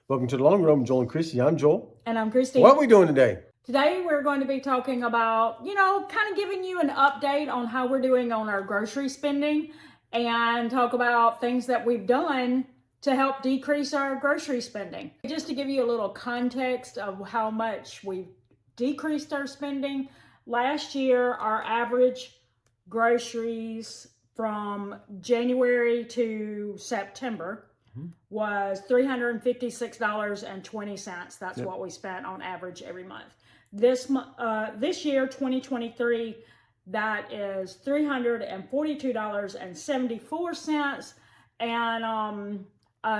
Welcome to the Long Road. I'm Joel and Christy. I'm Joel. And I'm Christy. What are we doing today? Today we're going to be talking about, kind of giving you an update on how we're doing on our grocery spending and talk about things that we've done to help decrease our grocery spending. Just to give you a little context of how much we've decreased our spending, last year our average groceries from January to September was $356.20. That's what we spent on average every month. This year, 2023, that is $342.74. And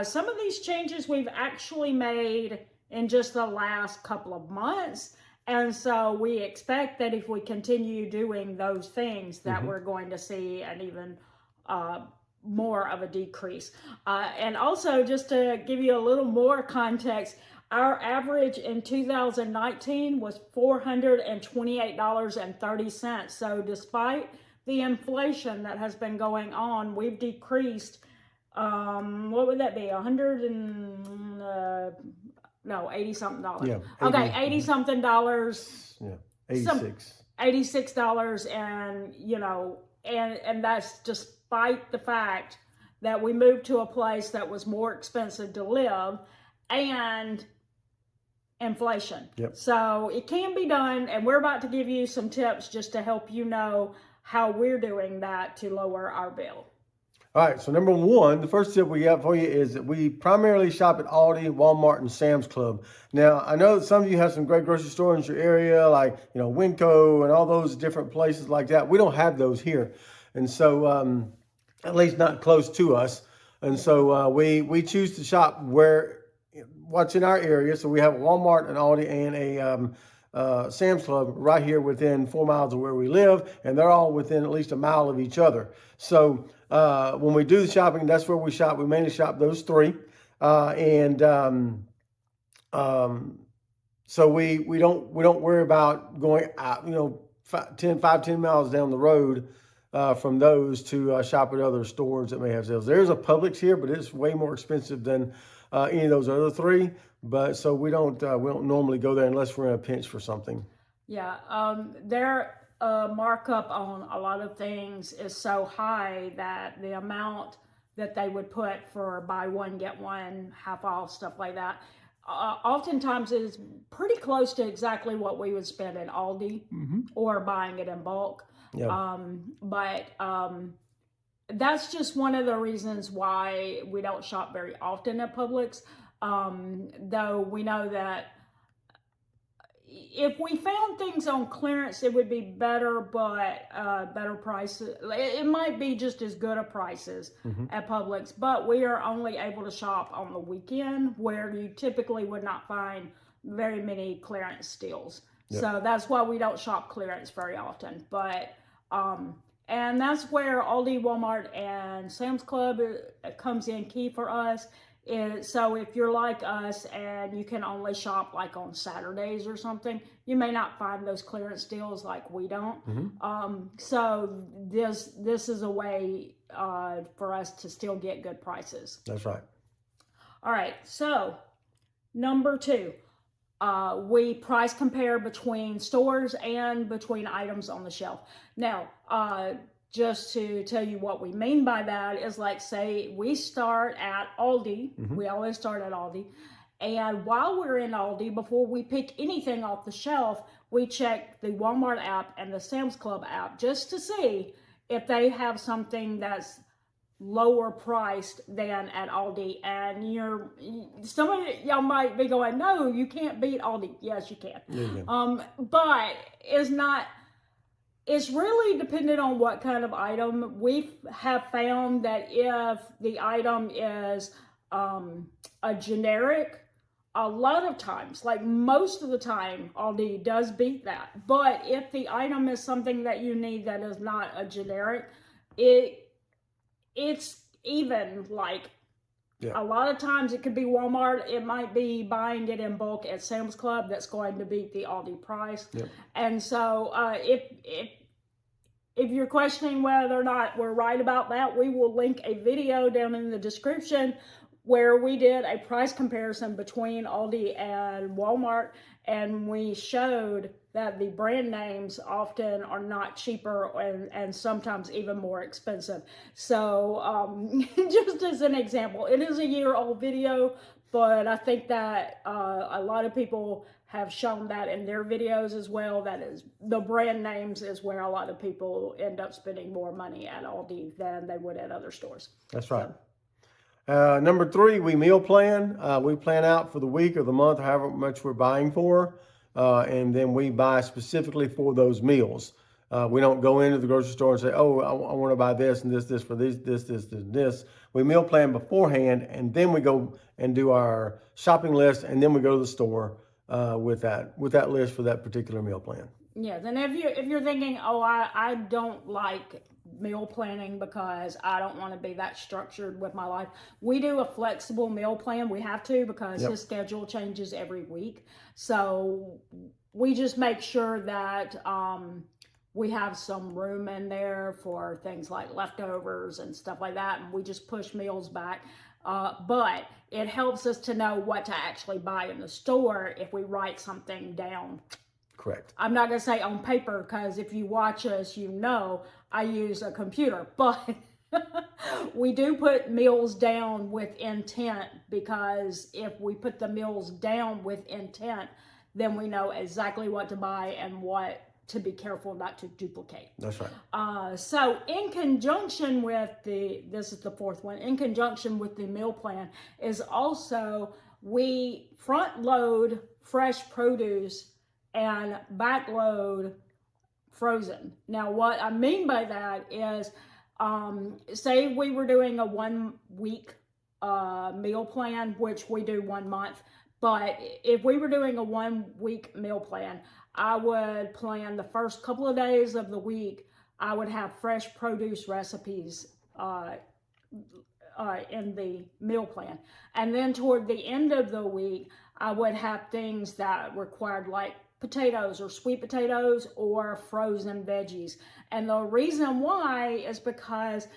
some of these changes we've actually made in just the last couple of months. And so we expect that if we continue doing those things, that we're going to see an even more of a decrease. And also, just to give you a little more context, our average in 2019 was $428.30. So despite the inflation that has been going on, we've decreased, what would that be, 80 something dollars. Yeah. 80, okay, 80 something dollars. Yeah, 86. $86, and and that's despite the fact that we moved to a place that was more expensive to live and inflation. Yep. So it can be done, and we're about to give you some tips just to help you know how we're doing that to lower our bill. All right, so number one, the first tip we got for you is that we primarily shop at Aldi, Walmart, and Sam's Club. Now, I know that some of you have some great grocery stores in your area, like, Winco and all those different places like that. We don't have those here. And so, at least not close to us. And so we choose to shop what's in our area. So we have a Walmart, an Aldi, and a Sam's Club right here within 4 miles of where we live, and they're all within at least a mile of each other. So when we do the shopping, that's where we shop. We mainly shop those three, so we don't worry about going out, 10 miles down the road from those to shop at other stores that may have sales. There's a Publix here, but it's way more expensive than any of those other three. But so we don't normally go there unless we're in a pinch for something. Yeah, their markup on a lot of things is so high that the amount that they would put for buy one get one half off, stuff like that, oftentimes it is pretty close to exactly what we would spend at Aldi or buying it in bulk. Yeah. But that's just one of the reasons why we don't shop very often at Publix. Though we know that if we found things on clearance, it would be better, but better prices. It might be just as good a prices at Publix, but we are only able to shop on the weekend where you typically would not find very many clearance deals. Yep. So that's why we don't shop clearance very often. But and that's where Aldi, Walmart, and Sam's Club comes in key for us. So if you're like us and you can only shop like on Saturdays or something, you may not find those clearance deals like we don't. So this is a way for us to still get good prices. That's right. All right, so number two, we price compare between stores and between items on the shelf. Now, just to tell you what we mean by that is, like, say we start at Aldi. We always start at Aldi. And while we're in Aldi, before we pick anything off the shelf, we check the Walmart app and the Sam's Club app just to see if they have something that's lower priced than at Aldi. And some of y'all might be going, no, you can't beat Aldi. Yes, you can. But it's really dependent on what kind of item. We have found that if the item is a generic, a lot of times, like most of the time, Aldi does beat that. But if the item is something that you need that is not a generic, it's even, like, a lot of times it could be Walmart. It might be buying it in bulk at Sam's Club that's going to beat the Aldi price. And so if you're questioning whether or not we're right about that, we will link a video down in the description where we did a price comparison between Aldi and Walmart, and we showed that the brand names often are not cheaper and sometimes even more expensive. So just as an example, it is a year-old video, but I think that a lot of people have shown that in their videos as well. That is, the brand names is where a lot of people end up spending more money at Aldi than they would at other stores. That's right. Number 3, we meal plan. We plan out for the week or the month, however much we're buying for. And then we buy specifically for those meals. We don't go into the grocery store and say, oh, I want to buy this and this for this. We meal plan beforehand, and then we go and do our shopping list, and then we go to the store with that list for that particular meal plan. Yes, and if you're thinking, oh, I don't like meal planning because I don't want to be that structured with my life, we do a flexible meal plan. We have to, because his schedule changes every week. So we just make sure that we have some room in there for things like leftovers and stuff like that, and we just push meals back. But it helps us to know what to actually buy in the store if we write something down. Correct. I'm not going to say on paper, because if you watch us, you know I use a computer. But we do put meals down with intent, because if we put the meals down with intent, then we know exactly what to buy and what to be careful not to duplicate. That's right. So in conjunction with this is the 4th one, in conjunction with the meal plan is also we front load fresh produce and backload frozen. Now, what I mean by that is, say we were doing a 1 week meal plan, which we do 1 month, but if we were doing a 1 week meal plan, I would plan the first couple of days of the week, I would have fresh produce recipes in the meal plan. And then toward the end of the week, I would have things that required, like potatoes or sweet potatoes or frozen veggies. And the reason why is because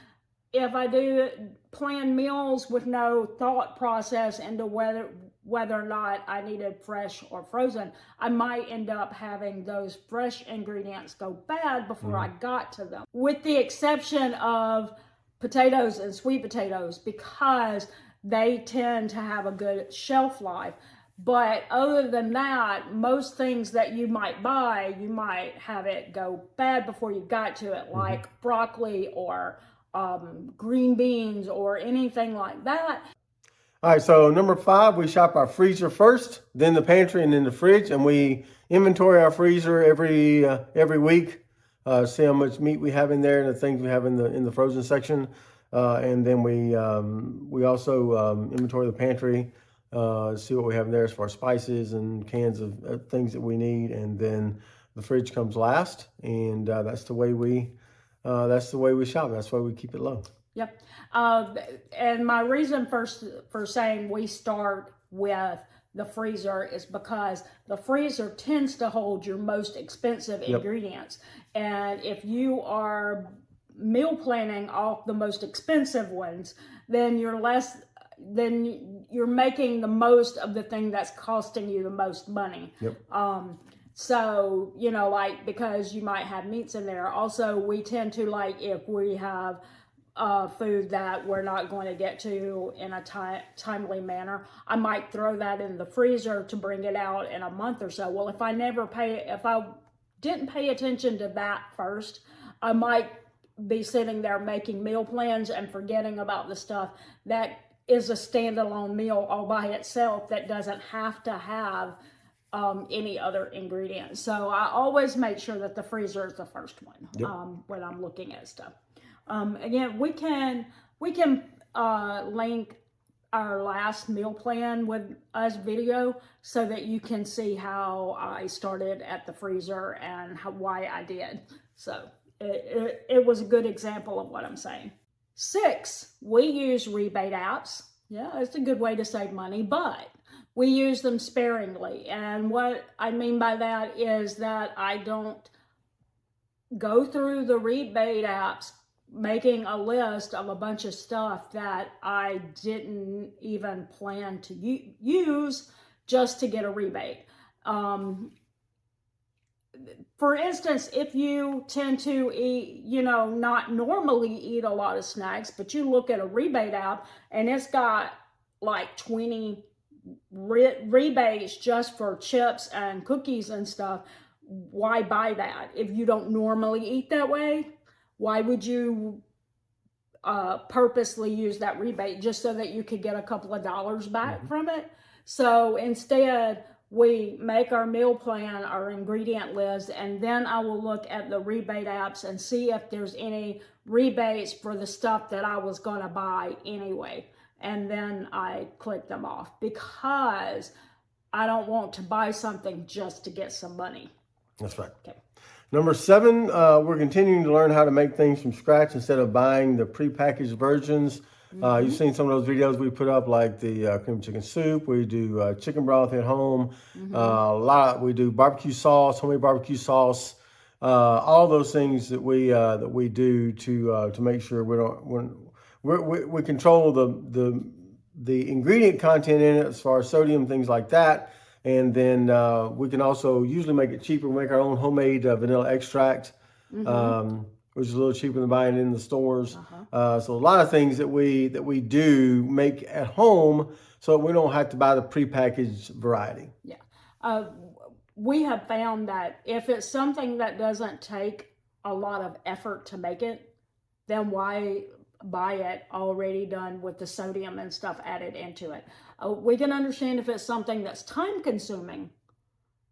if I do plan meals with no thought process into whether or not I needed fresh or frozen, I might end up having those fresh ingredients go bad before I got to them. With the exception of potatoes and sweet potatoes, because they tend to have a good shelf life. But other than that, most things that you might buy, you might have it go bad before you got to it, like broccoli or green beans or anything like that. All right, so number 5, we shop our freezer first, then the pantry, and then the fridge, and we inventory our freezer every week, see how much meat we have in there and the things we have in the frozen section, and then we also inventory the pantry, see what we have in there as far as spices and cans of things that we need, and then the fridge comes last, and that's the way we shop. That's why we keep it low. Yep. And my reason for saying we start with the freezer is because the freezer tends to hold your most expensive ingredients. And if you are meal planning off the most expensive ones, then you're making the most of the thing that's costing you the most money. Yep. So, you know, like, because you might have meats in there. Also, we tend to, like, if we have food that we're not going to get to in a timely manner, I might throw that in the freezer to bring it out in a month or so. Well, if I didn't pay attention to that first, I might be sitting there making meal plans and forgetting about the stuff that is a standalone meal all by itself that doesn't have to have any other ingredients. So I always make sure that the freezer is the first one when I'm looking at stuff. Again, we can link our last meal plan with us video so that you can see how I started at the freezer and why I did. So it was a good example of what I'm saying. 6, we use rebate apps. Yeah, it's a good way to save money, but we use them sparingly. And what I mean by that is that I don't go through the rebate apps making a list of a bunch of stuff that I didn't even plan to use just to get a rebate. For instance, if you tend to eat, not normally eat a lot of snacks, but you look at a rebate app and it's got like 20 rebates just for chips and cookies and stuff, why buy that? If you don't normally eat that way, why would you purposely use that rebate just so that you could get a couple of dollars back from it? So instead, we make our meal plan, our ingredient list, and then I will look at the rebate apps and see if there's any rebates for the stuff that I was going to buy anyway. And then I click them off because I don't want to buy something just to get some money. That's right. Okay. Number 7, we're continuing to learn how to make things from scratch instead of buying the prepackaged versions. You've seen some of those videos we put up, like the cream chicken soup. We do chicken broth at home. We do barbecue sauce, homemade barbecue sauce. All those things that we do to make sure we control the ingredient content in it as far as sodium, things like that. And then we can also usually make it cheaper. We make our own homemade vanilla extract, which is a little cheaper than buying it in the stores. So a lot of things that we do make at home so we don't have to buy the prepackaged variety. Yeah. We have found that if it's something that doesn't take a lot of effort to make it, then why buy it already done with the sodium and stuff added into it? We can understand if it's something that's time consuming,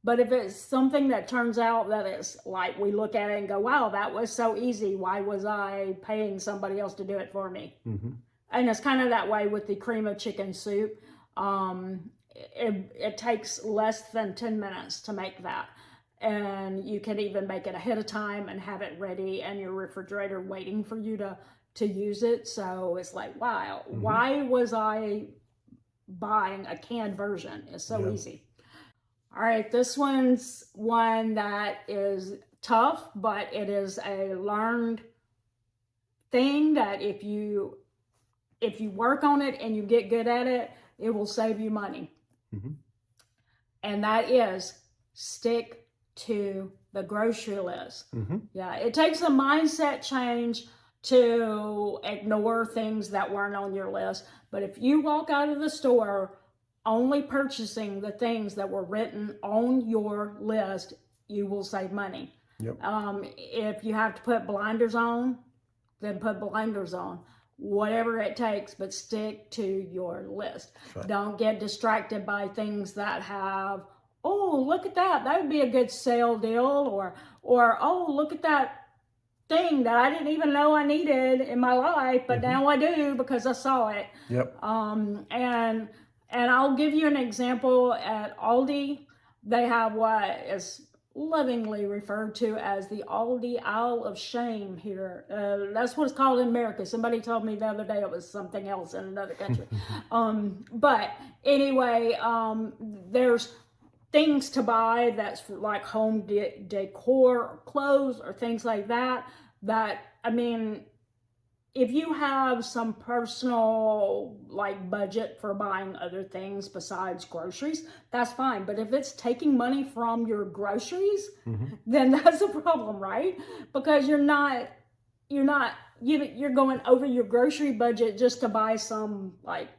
but if it's something that turns out that it's like we look at it and go, wow, that was so easy. Why was I paying somebody else to do it for me? And it's kind of that way with the cream of chicken soup. It takes less than 10 minutes to make that. And you can even make it ahead of time and have it ready in your refrigerator waiting for you to use it. So it's like, wow, why was I buying a canned version? It's so easy. All right, this one's one that is tough, but it is a learned thing that if you work on it and you get good at it, it will save you money. And that is stick to the grocery list. Yeah, it takes a mindset change to ignore things that weren't on your list. But if you walk out of the store only purchasing the things that were written on your list, you will save money. If you have to put blinders on, then put blinders on. Whatever it takes, but stick to your list. Right. Don't get distracted by things that have, oh, look at that. That would be a good sale deal. Or oh, look at that thing that I didn't even know I needed in my life, but now I do because I saw it. And I'll give you an example. At Aldi, they have what is lovingly referred to as the Aldi Aisle of Shame here. That's what it's called in America. Somebody told me the other day it was something else in another country. But anyway, there's things to buy that's for like home decor or clothes or things like that. I mean, if you have some personal like budget for buying other things besides groceries, that's fine. But if it's taking money from your groceries, then that's a problem, right? Because you're going over your grocery budget just to buy some like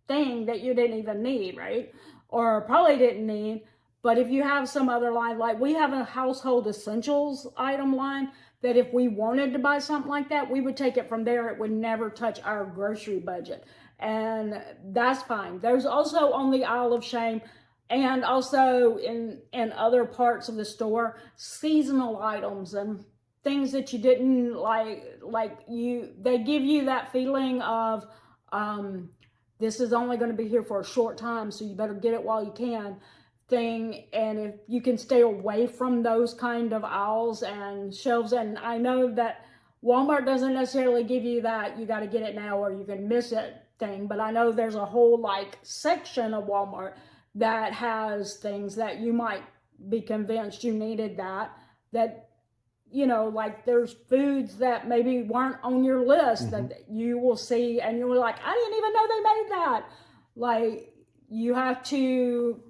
thing that you didn't even need, right? Or probably didn't need. But if you have some other line, like we have a household essentials item line, that if we wanted to buy something like that, we would take it from there. It would never touch our grocery budget. And that's fine. There's also on the Aisle of Shame and also in other parts of the store, seasonal items and things that you didn't they give you that feeling of, this is only going to be here for a short time, so you better get it while you can. Thing. And if you can stay away from those kind of aisles and shelves, and I know that Walmart doesn't necessarily give you that you got to get it now or you can miss it thing, but I know there's a whole like section of Walmart that has things that you might be convinced you needed that you know, like there's foods that maybe weren't on your list that you will see and you're like, I didn't even know they made that. Like, you have to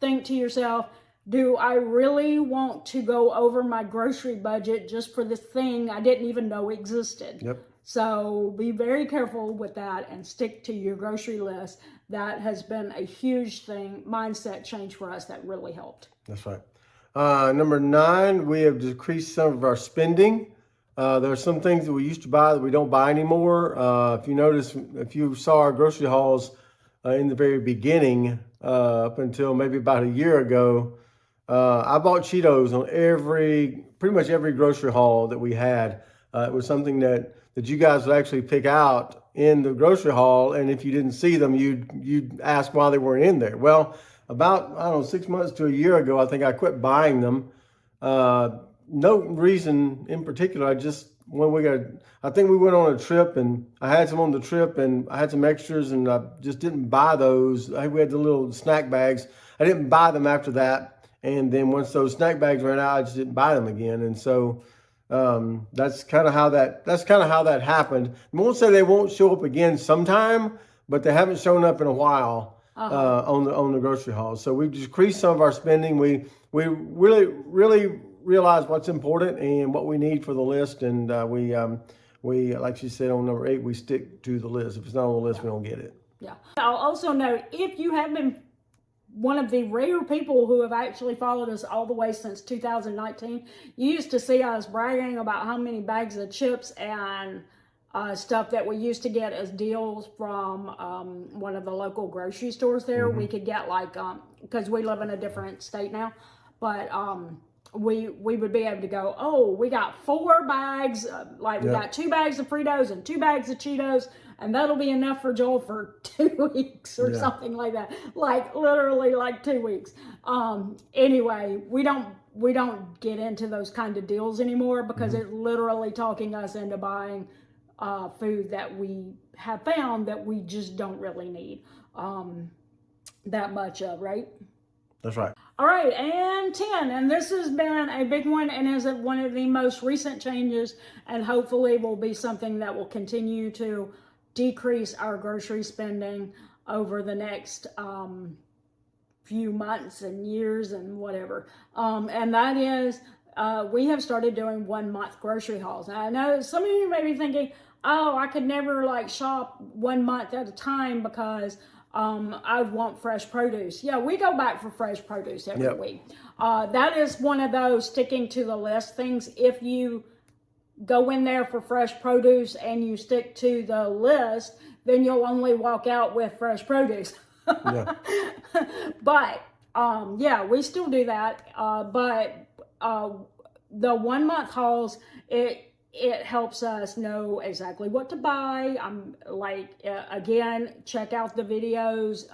think to yourself, do I really want to go over my grocery budget just for this thing I didn't even know existed? Yep. So be very careful with that and stick to your grocery list. That has been a huge mindset change for us that really helped. That's right. Number 9, we have decreased some of our spending. There are some things that we used to buy that we don't buy anymore. If you notice, if you saw our grocery hauls in the very beginning, up until maybe about a year ago, I bought Cheetos on pretty much every grocery haul that we had. It was something that you guys would actually pick out in the grocery haul, and if you didn't see them, you'd ask why they weren't in there. Well, about, I don't know, 6 months to a year ago, I think I quit buying them. No reason in particular. I think we went on a trip and I had some on the trip and I had some extras and I just didn't buy those. We had the little snack bags. I didn't buy them after that. And then once those snack bags ran out, I just didn't buy them again. And so that's kind of how that happened. I won't say they won't show up again sometime, but they haven't shown up in a while on the grocery haul. So we've decreased some of our spending. We really realize what's important and what we need for the list, and we like she said on number 8, we stick to the list. If it's not on the list, we don't get it. Yeah. I'll also note, if you have been one of the rare people who have actually followed us all the way since 2019, you used to see us bragging about how many bags of chips and stuff that we used to get as deals from one of the local grocery stores there. We could get like, because we live in a different state now, but we would be able to go, oh, we got 4 bags, we got 2 bags of Fritos and 2 bags of Cheetos, and that'll be enough for Joel for 2 weeks or something like that. Like literally like 2 weeks. Anyway, we don't get into those kind of deals anymore because it's literally talking us into buying food that we have found that we just don't really need that much of, right? That's right. All right, and 10, and this has been a big one and is one of the most recent changes, and hopefully will be something that will continue to decrease our grocery spending over the next few months and years and whatever. And that is, we have started doing 1-month grocery hauls. Now, I know some of you may be thinking, oh, I could never like shop 1 month at a time because I want fresh produce. Yeah, we go back for fresh produce every week. That is one of those sticking to the list things. If you go in there for fresh produce and you stick to the list, then you'll only walk out with fresh produce. But yeah, we still do that. But the 1-month hauls, it helps us know exactly what to buy. I'm like, again, check out the videos.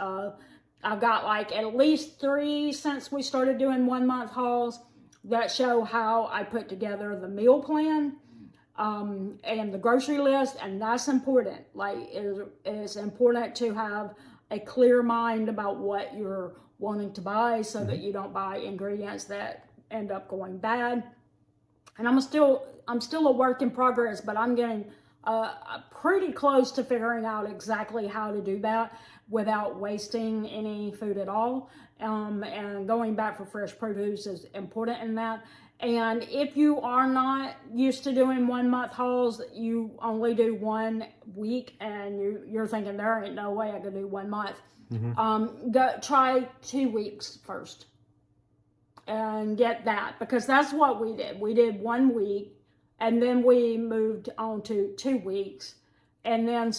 I've got like at least 3 since we started doing 1-month hauls that show how I put together the meal plan and the grocery list. And that's important. Like, it's important to have a clear mind about what you're wanting to buy so that you don't buy ingredients that end up going bad. And I'm still a work in progress, but I'm getting pretty close to figuring out exactly how to do that without wasting any food at all. And going back for fresh produce is important in that. And if you are not used to doing 1-month hauls, you only do 1 week, and you're thinking there ain't no way I could do 1 month. Try 2 weeks first. And get that, because that's what we did. We did 1 week, and then we moved on to 2 weeks. And then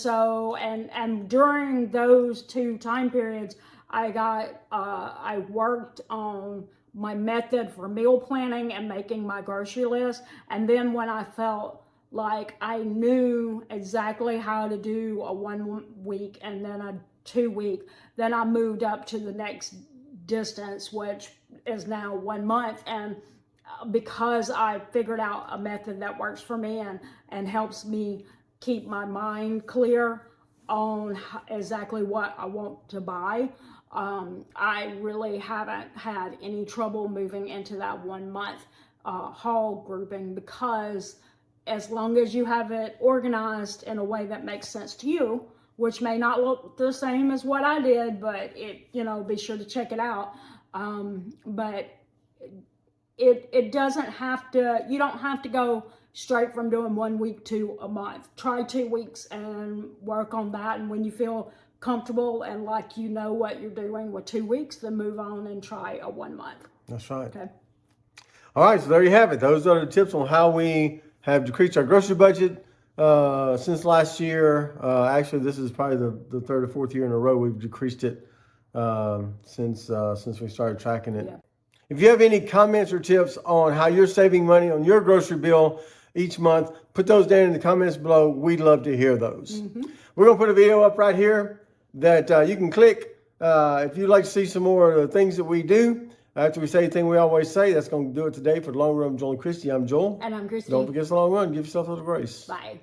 and during those 2 time periods, I worked on my method for meal planning and making my grocery list. And then when I felt like I knew exactly how to do a 1 week and then a 2 week, then I moved up to the next distance, which is now 1 month. And because I figured out a method that works for me and helps me keep my mind clear on exactly what I want to buy, I really haven't had any trouble moving into that 1 month haul grouping, because as long as you have it organized in a way that makes sense to you, which may not look the same as what I did, but be sure to check it out. But it doesn't have to, you don't have to go straight from doing 1 week to a month. Try 2 weeks and work on that. And when you feel comfortable and like you know what you're doing with 2 weeks, then move on and try a 1 month. That's right. Okay. All right, so there you have it. Those are the tips on how we have decreased our grocery budget since last year. Actually, this is probably the third or fourth year in a row we've decreased it since we started tracking it. Yeah. If you have any comments or tips on how you're saving money on your grocery bill each month, put those down in the comments below. We'd love to hear those. We're going to put a video up right here that you can click if you'd like to see some more of the things that we do. After we say the thing we always say, that's going to do it today. For the Long Run, Joel and Christy, I'm Joel. And I'm Christy. Don't forget the long run. Give yourself a little grace. Bye.